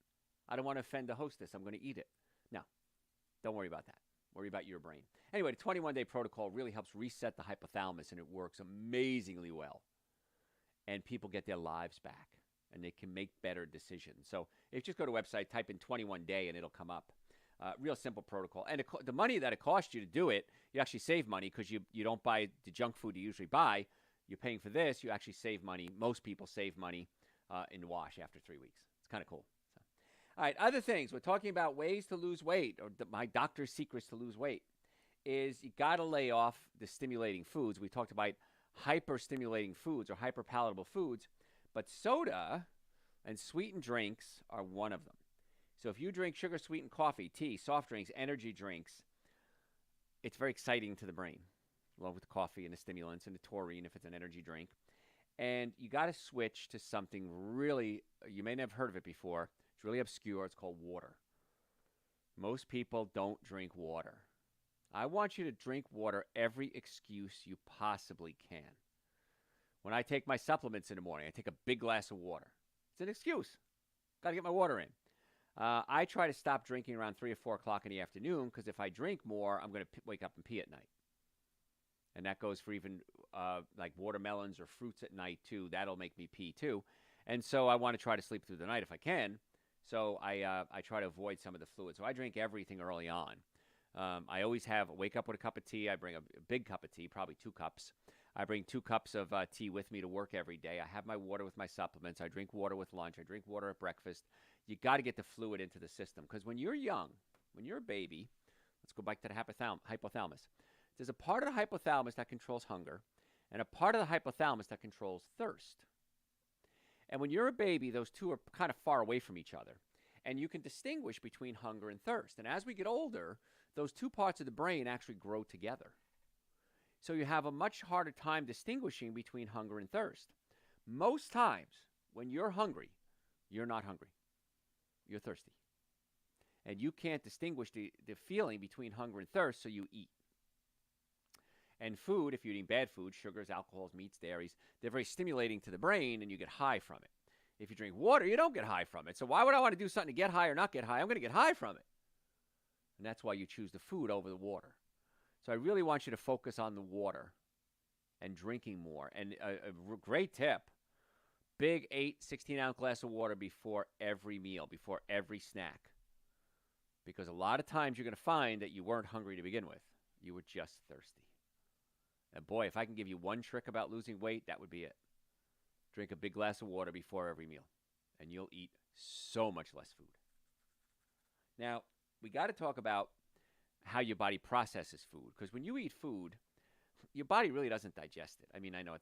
I don't want to offend the hostess, I'm going to eat it. No, don't worry about that. Worry about your brain. Anyway, the 21-day protocol really helps reset the hypothalamus, and it works amazingly well. And people get their lives back, and they can make better decisions. So if you just go to the website, type in 21-day, and it'll come up. Real simple protocol. And the money that it costs you to do it, you actually save money because you don't buy the junk food you usually buy. You're paying for this. You actually save money. Most people save money in the wash after 3 weeks. It's kind of cool. So. All right, other things. We're talking about ways to lose weight, or my doctor's secrets to lose weight. is you got to lay off the stimulating foods. We talked about hyper-stimulating foods or hyper-palatable foods, but soda and sweetened drinks are one of them. So if you drink sugar-sweetened coffee, tea, soft drinks, energy drinks, it's very exciting to the brain, along with the coffee and the stimulants and the taurine if it's an energy drink. And you got to switch to something really, you may never have heard of it before. It's really obscure. It's called water. Most people don't drink water. I want you to drink water every excuse you possibly can. When I take my supplements in the morning, I take a big glass of water. It's an excuse. Got to get my water in. I try to stop drinking around 3 or 4 o'clock in the afternoon because if I drink more, I'm going to wake up and pee at night. And that goes for even like watermelons or fruits at night too. That'll make me pee too. And so I want to try to sleep through the night if I can. So I try to avoid some of the fluid. So I drink everything early on. I always wake up with a cup of tea. I bring a big cup of tea, probably 2 cups. I bring 2 cups of tea with me to work every day. I have my water with my supplements. I drink water with lunch. I drink water at breakfast. You got to get the fluid into the system because when you're young, when you're a baby, let's go back to the hypothalamus. There's a part of the hypothalamus that controls hunger and a part of the hypothalamus that controls thirst. And when you're a baby, those two are kind of far away from each other. And you can distinguish between hunger and thirst. And as we get older, those 2 parts of the brain actually grow together. So you have a much harder time distinguishing between hunger and thirst. Most times, when you're hungry, you're not hungry. You're thirsty. And you can't distinguish the feeling between hunger and thirst, so you eat. And food, if you're eating bad food, sugars, alcohols, meats, dairies, they're very stimulating to the brain and you get high from it. If you drink water, you don't get high from it. So why would I want to do something to get high or not get high? I'm going to get high from it. And that's why you choose the food over the water. So I really want you to focus on the water and drinking more. And a great tip, big 8, 16-ounce glass of water before every meal, before every snack. Because a lot of times you're going to find that you weren't hungry to begin with. You were just thirsty. And boy, if I can give you one trick about losing weight, that would be it. Drink a big glass of water before every meal, and you'll eat so much less food. Now, we got to talk about how your body processes food, because when you eat food, your body really doesn't digest it. I mean, I know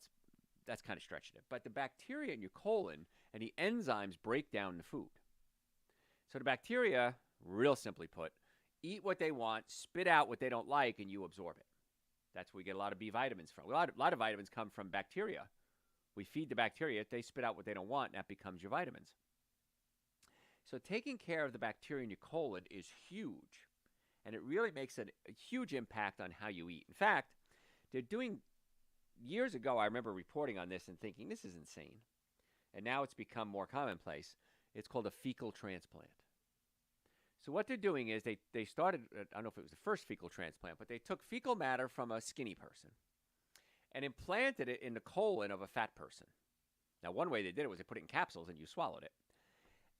that's kind of stretching it, but the bacteria in your colon and the enzymes break down the food. So the bacteria, real simply put, eat what they want, spit out what they don't like, and you absorb it. That's where we get a lot of B vitamins from. A lot of vitamins come from bacteria. We feed the bacteria, they spit out what they don't want, and that becomes your vitamins. So taking care of the bacteria in your colon is huge, and it really makes a huge impact on how you eat. In fact, they're doing, years ago, I remember reporting on this and thinking, this is insane. And now it's become more commonplace. It's called a fecal transplant. So what they're doing is they started, I don't know if it was the first fecal transplant, but they took fecal matter from a skinny person and implanted it in the colon of a fat person. Now, one way they did it was they put it in capsules and you swallowed it.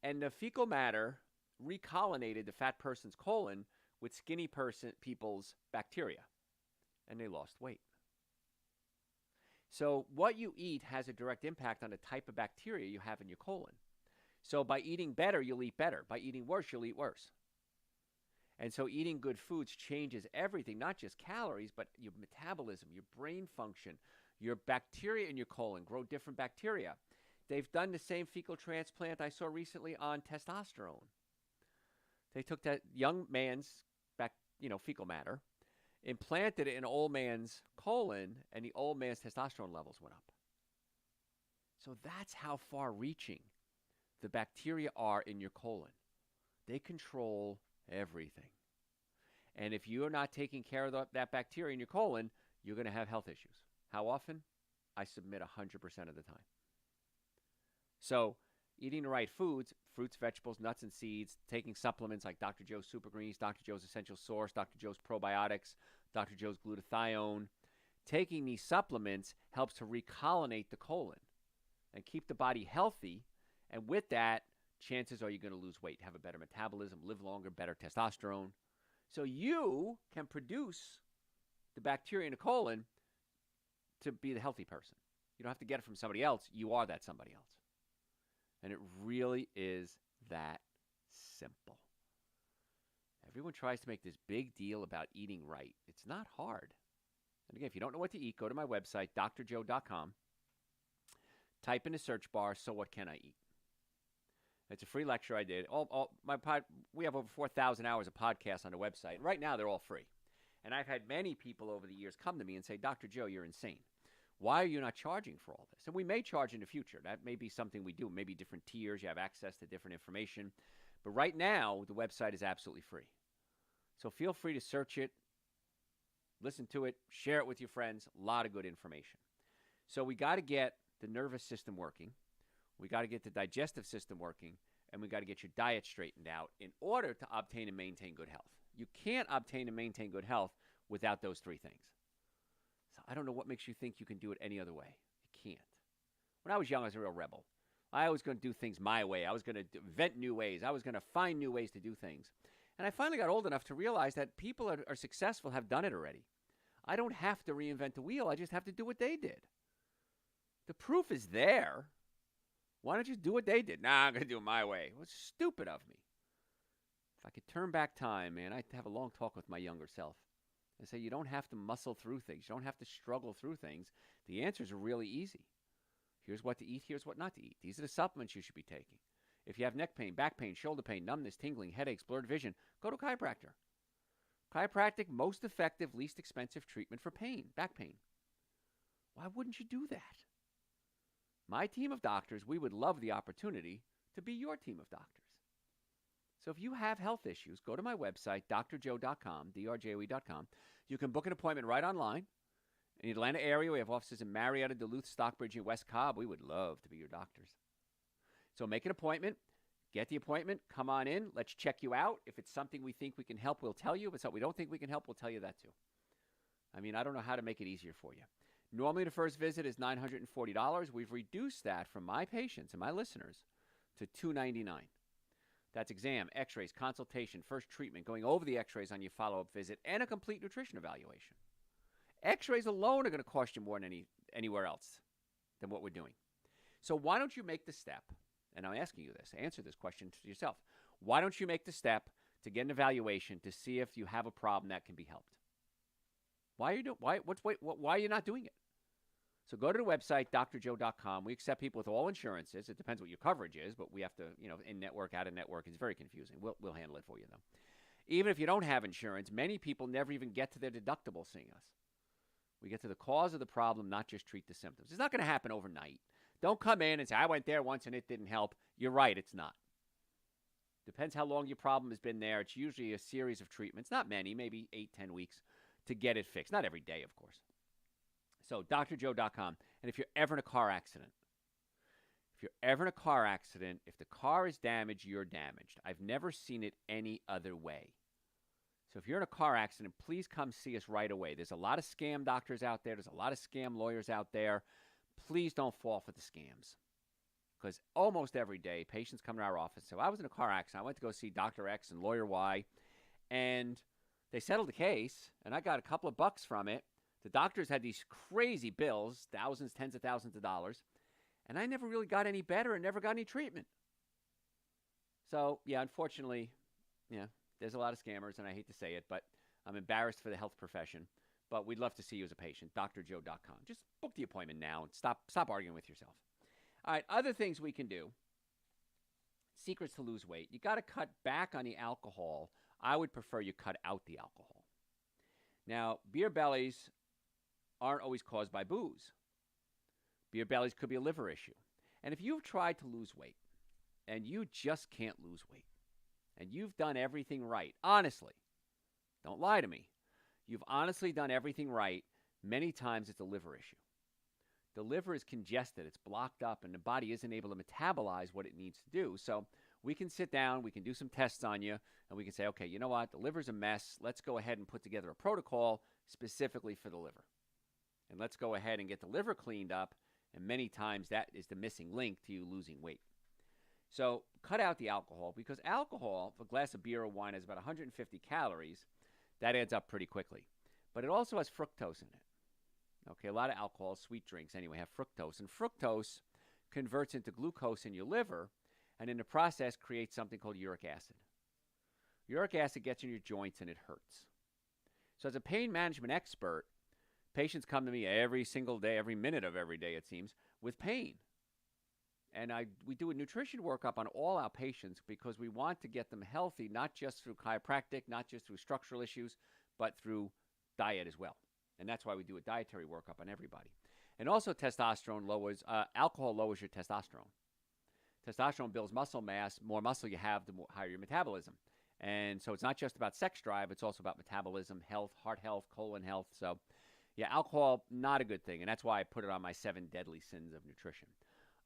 And the fecal matter recolonized the fat person's colon with skinny people's bacteria, and they lost weight. So what you eat has a direct impact on the type of bacteria you have in your colon. So by eating better, you'll eat better. By eating worse, you'll eat worse. And so eating good foods changes everything, not just calories, but your metabolism, your brain function, your bacteria in your colon grow different bacteria. They've done the same fecal transplant I saw recently on testosterone. They took that young man's fecal matter, implanted it in an old man's colon, and the old man's testosterone levels went up. So that's how far-reaching the bacteria are in your colon. They control everything. And if you're not taking care of that bacteria in your colon, you're going to have health issues. How often? I submit 100% of the time. So eating the right foods, fruits, vegetables, nuts, and seeds, taking supplements like Dr. Joe's Super Greens, Dr. Joe's Essential Source, Dr. Joe's Probiotics, Dr. Joe's Glutathione. Taking these supplements helps to recolonate the colon and keep the body healthy. And with that, chances are you're going to lose weight, have a better metabolism, live longer, better testosterone. So you can produce the bacteria in the colon to be the healthy person. You don't have to get it from somebody else. You are that somebody else. And it really is that simple. Everyone tries to make this big deal about eating right. It's not hard. And again, if you don't know what to eat, go to my website, drjoe.com. Type in the search bar, "So what can I eat?" It's a free lecture I did. We have over 4,000 hours of podcasts on the website. Right now, they're all free. And I've had many people over the years come to me and say, "Dr. Joe, you're insane. Why are you not charging for all this?" And we may charge in the future. That may be something we do. Maybe different tiers. You have access to different information. But right now, the website is absolutely free. So feel free to search it, listen to it, share it with your friends. A lot of good information. So we got to get the nervous system working. We got to get the digestive system working, and we got to get your diet straightened out in order to obtain and maintain good health. You can't obtain and maintain good health without those three things. So I don't know what makes you think you can do it any other way. You can't. When I was young, I was a real rebel. I was going to do things my way. I was going to invent new ways. I was going to find new ways to do things. And I finally got old enough to realize that people that are successful have done it already. I don't have to reinvent the wheel. I just have to do what they did. The proof is there. Why don't you do what they did? Nah, I'm going to do it my way. It was stupid of me. If I could turn back time, man, I'd have a long talk with my younger self and say, you don't have to muscle through things. You don't have to struggle through things. The answers are really easy. Here's what to eat. Here's what not to eat. These are the supplements you should be taking. If you have neck pain, back pain, shoulder pain, numbness, tingling, headaches, blurred vision, go to a chiropractor. Chiropractic, most effective, least expensive treatment for pain, back pain. Why wouldn't you do that? My team of doctors, we would love the opportunity to be your team of doctors. So if you have health issues, go to my website, drjoe.com, drjoe.com. You can book an appointment right online. In the Atlanta area, we have offices in Marietta, Duluth, Stockbridge, and West Cobb. We would love to be your doctors. So make an appointment. Get the appointment. Come on in. Let's check you out. If it's something we think we can help, we'll tell you. If it's something we don't think we can help, we'll tell you that too. I mean, I don't know how to make it easier for you. Normally, the first visit is $940. We've reduced that from my patients and my listeners to $299. That's exam, x-rays, consultation, first treatment, going over the x-rays on your follow-up visit, and a complete nutrition evaluation. X-rays alone are going to cost you more than anywhere else than what we're doing. So why don't you make the step, and I'm asking you this, answer this question to yourself. Why don't you make the step to get an evaluation to see if you have a problem that can be helped? Why are you not doing it? So go to the website, drjoe.com. We accept people with all insurances. It depends what your coverage is, but we have to, in-network, out-of-network. It's very confusing. We'll handle it for you, though. Even if you don't have insurance, many people never even get to their deductible seeing us. We get to the cause of the problem, not just treat the symptoms. It's not going to happen overnight. Don't come in and say, I went there once and it didn't help. You're right, it's not. Depends how long your problem has been there. It's usually a series of treatments, not many, maybe 8-10 weeks to get it fixed. Not every day, of course. So drjoe.com. And if you're ever in a car accident, if the car is damaged, you're damaged. I've never seen it any other way. So if you're in a car accident, please come see us right away. There's a lot of scam doctors out there. There's a lot of scam lawyers out there. Please don't fall for the scams. Because almost every day, patients come to our office. So I was in a car accident. I went to go see Dr. X and Lawyer Y. And they settled the case. And I got a couple of bucks from it. The doctors had these crazy bills, thousands, tens of thousands of dollars. And I never really got any better and never got any treatment. So, yeah, unfortunately, there's a lot of scammers, and I hate to say it, but I'm embarrassed for the health profession. But we'd love to see you as a patient, drjoe.com. Just book the appointment now and stop arguing with yourself. All right, other things we can do. Secrets to lose weight. You got to cut back on the alcohol. I would prefer you cut out the alcohol. Now, beer bellies aren't always caused by booze. Beer bellies could be a liver issue. And if you've tried to lose weight and you just can't lose weight and you've done everything right, honestly, don't lie to me. You've honestly done everything right. Many times it's a liver issue. The liver is congested. It's blocked up and the body isn't able to metabolize what it needs to do. So we can sit down, we can do some tests on you, and we can say, okay, you know what? The liver's a mess. Let's go ahead and put together a protocol specifically for the liver. And let's go ahead and get the liver cleaned up. And many times that is the missing link to you losing weight. So cut out the alcohol because alcohol, if a glass of beer or wine has about 150 calories, that adds up pretty quickly. But it also has fructose in it. Okay, a lot of alcohol, sweet drinks anyway, have fructose. And fructose converts into glucose in your liver and in the process creates something called uric acid. Uric acid gets in your joints and it hurts. So as a pain management expert, patients come to me every single day, every minute of every day, it seems, with pain. And we do a nutrition workup on all our patients because we want to get them healthy, not just through chiropractic, not just through structural issues, but through diet as well. And that's why we do a dietary workup on everybody. And also alcohol lowers your testosterone. Testosterone builds muscle mass. More muscle you have, the higher your metabolism. And so it's not just about sex drive, it's also about metabolism, health, heart health, colon health. So yeah, alcohol, not a good thing. And that's why I put it on my 7 deadly sins of nutrition.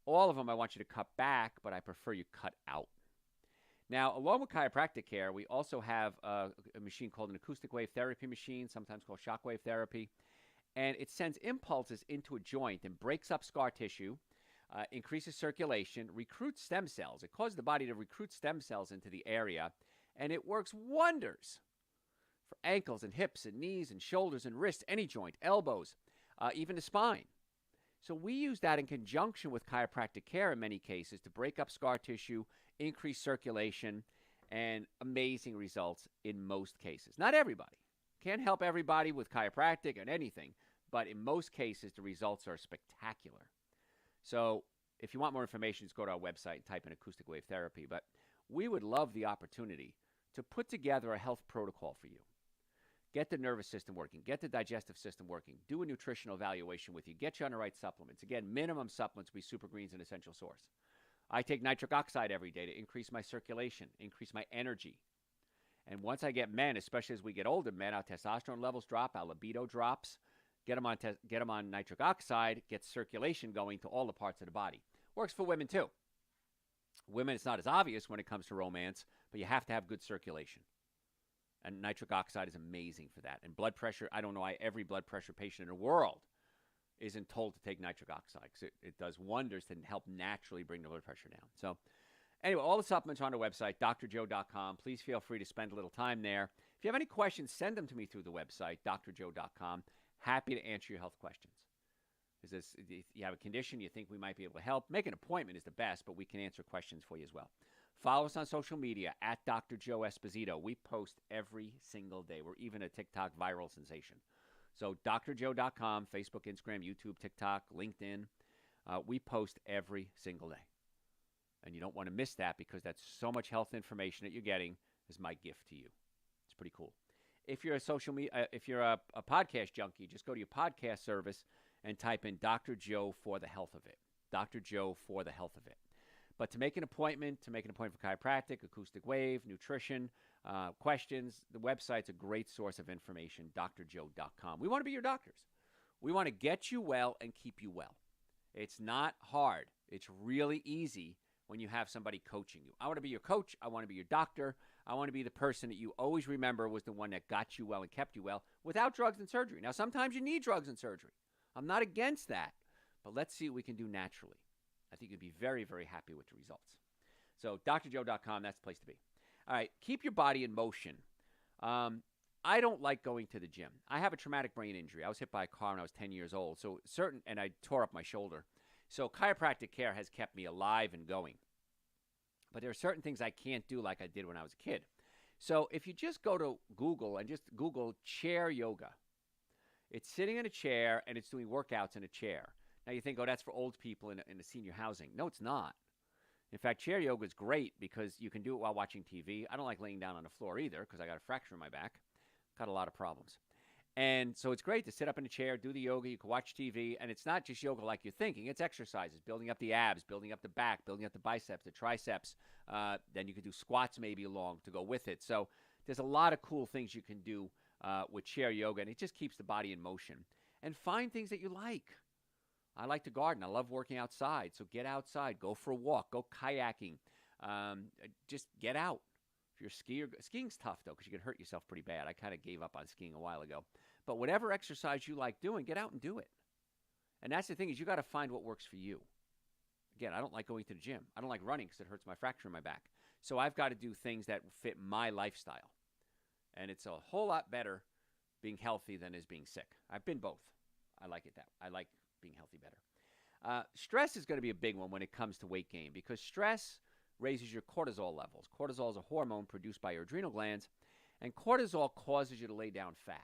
All of them I want you to cut back, but I prefer you cut out. Now, along with chiropractic care, we also have a machine called an acoustic wave therapy machine, sometimes called shockwave therapy. And it sends impulses into a joint and breaks up scar tissue, increases circulation, recruits stem cells. It causes the body to recruit stem cells into the area, and it works wonders for ankles and hips and knees and shoulders and wrists, any joint, elbows, even the spine. So we use that in conjunction with chiropractic care in many cases to break up scar tissue, increase circulation, and amazing results in most cases. Not everybody. Can't help everybody with chiropractic and anything, but in most cases, the results are spectacular. So if you want more information, just go to our website and type in acoustic wave therapy. But we would love the opportunity to put together a health protocol for you. Get the nervous system working. Get the digestive system working. Do a nutritional evaluation with you. Get you on the right supplements. Again, minimum supplements be Super Greens and Essential Source. I take nitric oxide every day to increase my circulation, increase my energy. And once I get men, especially as we get older, men, our testosterone levels drop, our libido drops. Get them on nitric oxide, get circulation going to all the parts of the body. Works for women too. Women, it's not as obvious when it comes to romance, but you have to have good circulation. And nitric oxide is amazing for that. And blood pressure, I don't know why every blood pressure patient in the world isn't told to take nitric oxide because it does wonders to help naturally bring the blood pressure down. So anyway, all the supplements are on the website, drjoe.com. Please feel free to spend a little time there. If you have any questions, send them to me through the website, drjoe.com. Happy to answer your health questions. If you have a condition you think we might be able to help, make an appointment is the best, but we can answer questions for you as well. Follow us on social media at Dr. Joe Esposito. We post every single day. We're even a TikTok viral sensation. So drjoe.com, Facebook, Instagram, YouTube, TikTok, LinkedIn. We post every single day. And you don't want to miss that because that's so much health information that you're getting is my gift to you. It's pretty cool. If you're a podcast junkie, just go to your podcast service and type in Dr. Joe for the health of it. Dr. Joe for the health of it. But to make an appointment for chiropractic, acoustic wave, nutrition, questions, the website's a great source of information, drjoe.com. We want to be your doctors. We want to get you well and keep you well. It's not hard. It's really easy when you have somebody coaching you. I want to be your coach. I want to be your doctor. I want to be the person that you always remember was the one that got you well and kept you well without drugs and surgery. Now, sometimes you need drugs and surgery. I'm not against that, but let's see what we can do naturally. I think you'd be very, very happy with the results. So drjoe.com, that's the place to be. All right, keep your body in motion. I don't like going to the gym. I have a traumatic brain injury. I was hit by a car when I was 10 years old, and I tore up my shoulder. So chiropractic care has kept me alive and going. But there are certain things I can't do like I did when I was a kid. So if you just go to Google and just Google chair yoga, it's sitting in a chair and it's doing workouts in a chair. Now you think, oh, that's for old people in the senior housing. No, it's not. In fact, chair yoga is great because you can do it while watching TV. I don't like laying down on the floor either because I got a fracture in my back. Got a lot of problems. And so it's great to sit up in a chair, do the yoga. You can watch TV. And it's not just yoga like you're thinking. It's exercises, building up the abs, building up the back, building up the biceps, the triceps. Then you can do squats maybe along to go with it. So there's a lot of cool things you can do with chair yoga. And it just keeps the body in motion. And find things that you like. I like to garden. I love working outside. So get outside. Go for a walk. Go kayaking. Just get out. If you're a skier, skiing's tough, though, because you can hurt yourself pretty bad. I kind of gave up on skiing a while ago. But whatever exercise you like doing, get out and do it. And that's the thing is you got to find what works for you. Again, I don't like going to the gym. I don't like running because it hurts my fracture in my back. So I've got to do things that fit my lifestyle. And it's a whole lot better being healthy than is being sick. I've been both. I like it that way. I like being healthy better. Stress is going to be a big one when it comes to weight gain because stress raises your cortisol levels. Cortisol is a hormone produced by your adrenal glands, and cortisol causes you to lay down fat.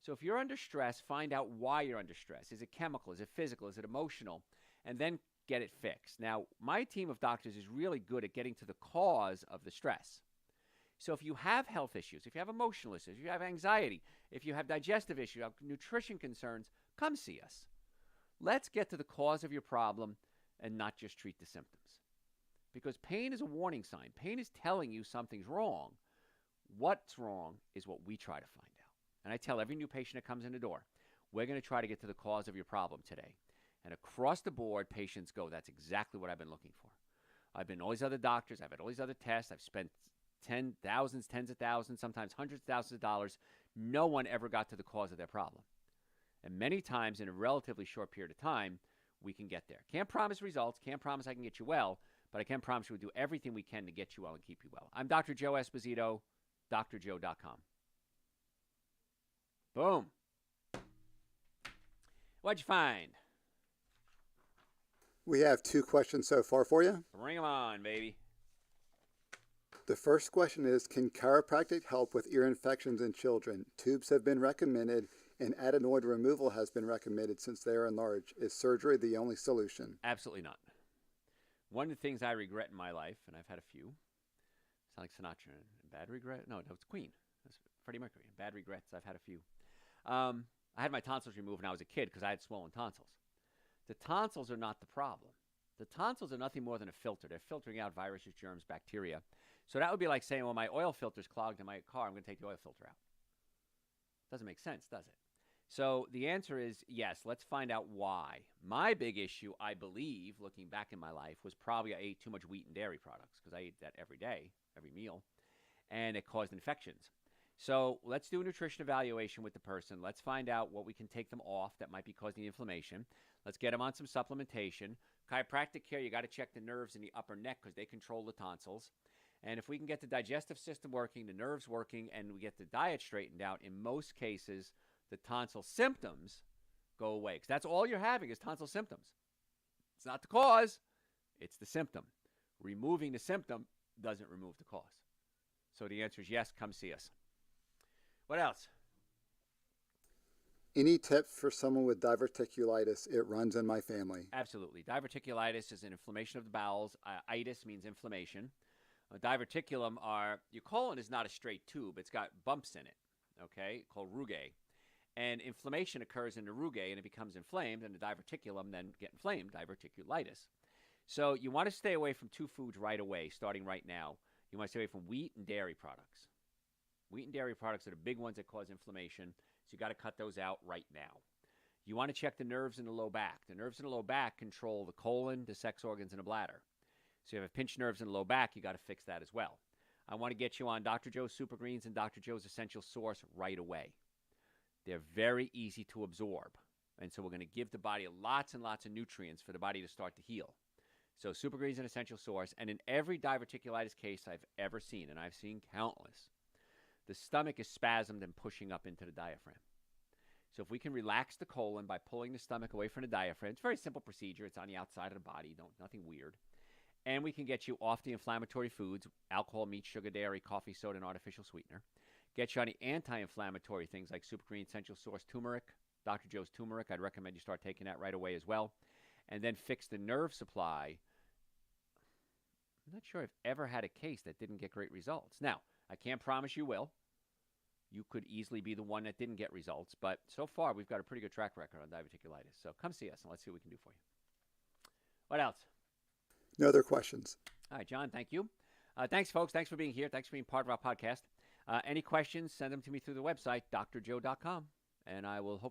So if you're under stress, find out why you're under stress. Is it chemical? Is it physical? Is it emotional? And then get it fixed. Now, my team of doctors is really good at getting to the cause of the stress. So if you have health issues, if you have emotional issues, if you have anxiety, if you have digestive issues, you have nutrition concerns, come see us. Let's get to the cause of your problem and not just treat the symptoms. Because pain is a warning sign. Pain is telling you something's wrong. What's wrong is what we try to find out. And I tell every new patient that comes in the door, we're going to try to get to the cause of your problem today. And across the board, patients go, that's exactly what I've been looking for. I've been to all these other doctors. I've had all these other tests. I've spent tens of thousands, sometimes hundreds of thousands of dollars. No one ever got to the cause of their problem. And many times in a relatively short period of time, we can get there. Can't promise results, can't promise I can get you well, but I can promise we'll do everything we can to get you well and keep you well. I'm Dr. Joe Esposito, drjoe.com. Boom. What'd you find? We have 2 questions so far for you. Bring them on, baby. The first question is, can chiropractic help with ear infections in children? Tubes have been recommended and adenoid removal has been recommended since they are enlarged. Is surgery the only solution? Absolutely not. One of the things I regret in my life, and I've had a few, sound like Sinatra, bad regret? No, it's Queen. That's Freddie Mercury. Bad regrets, I've had a few. I had my tonsils removed when I was a kid because I had swollen tonsils. The tonsils are not the problem. The tonsils are nothing more than a filter. They're filtering out viruses, germs, bacteria. So that would be like saying, well, my oil filter's clogged in my car. I'm going to take the oil filter out. Doesn't make sense, does it? So the answer is yes, let's find out why. My big issue, I believe, looking back in my life, was probably I ate too much wheat and dairy products because I ate that every day, every meal, and it caused infections. So let's do a nutrition evaluation with the person. Let's find out what we can take them off that might be causing the inflammation. Let's get them on some supplementation. Chiropractic care, you got to check the nerves in the upper neck because they control the tonsils. And if we can get the digestive system working, the nerves working, and we get the diet straightened out, in most cases, the tonsil symptoms go away. Because that's all you're having is tonsil symptoms. It's not the cause, it's the symptom. Removing the symptom doesn't remove the cause. So the answer is yes, come see us. What else? Any tips for someone with diverticulitis? It runs in my family. Absolutely. Diverticulitis is an inflammation of the bowels. Itis means inflammation. Diverticulum your colon is not a straight tube. It's got bumps in it, okay, called rugae. And inflammation occurs in the rugae, and it becomes inflamed, and the diverticulum then get inflamed, diverticulitis. So you want to stay away from 2 foods right away, starting right now. You want to stay away from wheat and dairy products. Wheat and dairy products are the big ones that cause inflammation, so you got to cut those out right now. You want to check the nerves in the low back. The nerves in the low back control the colon, the sex organs, and the bladder. So you have pinched nerves in the low back, you got to fix that as well. I want to get you on Dr. Joe's Super Greens and Dr. Joe's Essential Source right away. They're very easy to absorb. And so we're going to give the body lots and lots of nutrients for the body to start to heal. So Super Greens and Essential Source. And in every diverticulitis case I've ever seen, and I've seen countless, the stomach is spasmed and pushing up into the diaphragm. So if we can relax the colon by pulling the stomach away from the diaphragm, it's a very simple procedure. It's on the outside of the body, nothing weird. And we can get you off the inflammatory foods, alcohol, meat, sugar, dairy, coffee, soda, and artificial sweetener. Get you on the anti-inflammatory things like Super Green, Essential Source, turmeric, Dr. Joe's turmeric. I'd recommend you start taking that right away as well. And then fix the nerve supply. I'm not sure I've ever had a case that didn't get great results. Now, I can't promise you will. You could easily be the one that didn't get results. But so far, we've got a pretty good track record on diverticulitis. So come see us, and let's see what we can do for you. What else? No other questions. All right, John, thank you. Thanks, folks. Thanks for being here. Thanks for being part of our podcast. Any questions, send them to me through the website, drjoe.com, and I will hopefully